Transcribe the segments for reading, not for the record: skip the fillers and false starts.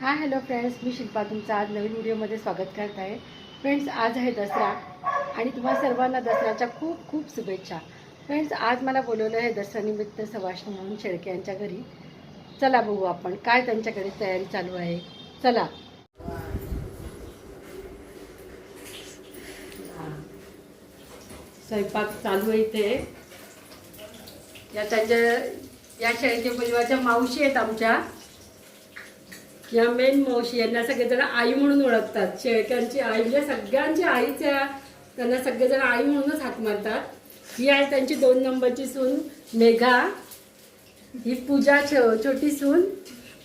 Hi hello friends, मी शिल्पा तुमचं आज नवीन व्हिडिओमध्ये स्वागत करत आहे. फ्रेंड्स, आज आहे दसरा आणि तुम्हा सर्वांना दसऱ्याच्या खूप खूप शुभेच्छा. फ्रेंड्स, आज मला बोलवलं आहे दसऱ्यानिमित्त सवाष्णी म्हणून शेळके यांच्या घरी. चला बघू आपण काय त्यांच्याकडे तयारी चालू आहे. चला. स्वयंपाक चालू आहे इथे. या शेळके परिवाराच्या मावशी आहेत आमच्या. या मेन मावशी यांना सगळेजण आई म्हणून ओळखतात. शेळक्यांची आई म्हणजे सगळ्यांची आईच आहे. त्यांना सगळेजण आई म्हणूनच हाक मारतात. ही आहे त्यांची 2 नंबरची सून मेघा. ही पूजा छोटी सून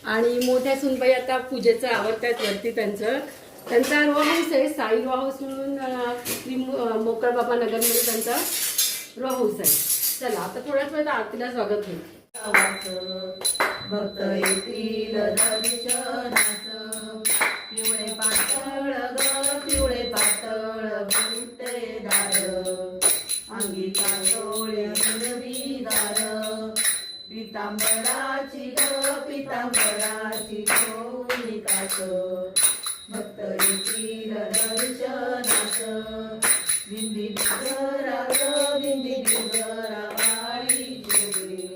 आणि मोठ्या सूनबाई आता पूजेचं आवडतात वरती. त्यांचा रो हाऊस आहे, साई रो हाऊस म्हणून मोकळबाबा नगरमध्ये त्यांचा रो हाऊस आहे. चला आता थोड्याच वेळात आरतीला स्वागत होईल. भक्त येतील दर्शनास, पिवळे पातळ ग पिवळे पातळ बुट्टेदार, अंगी कांदोळे हिरवीगार, पितांबराची ग पितांबराची कोणी कास. भक्त येतील दर्शनास, बिंदी बिगरा ग बिंदी बिगरा वाळी जोडे,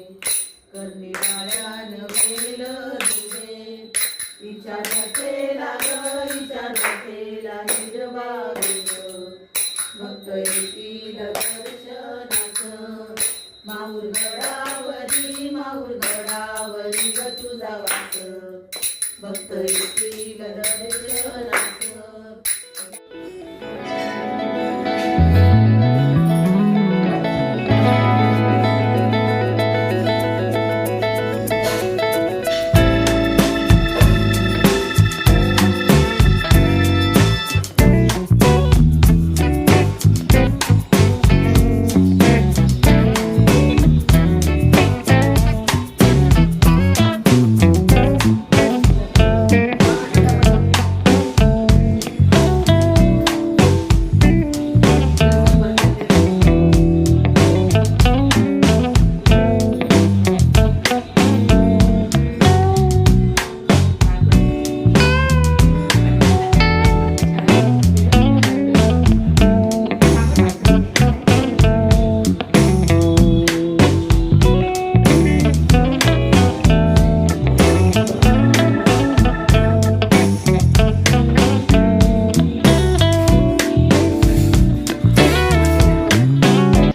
करणी डाळ्यान बेल दिले, विचारातेला हिरवा ग. भक्त येतील दर्शनास, माऊर गडावरी ग तुझा वास. भक्त येतील दर्शनास.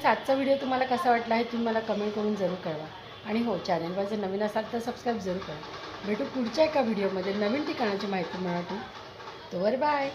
आजचा व्हिडिओ तुम्हाला कसा वाटला आहे तुम्ही मला कमेंट करून जरूर कळवा. आणि हो, चॅनलवर जर नवीन असाल तर सबस्क्राईब जरूर करा. भेटू पुढच्या एका व्हिडिओमध्ये नवीन ठिकाणाची माहिती मिळवतो. तोवर बाय.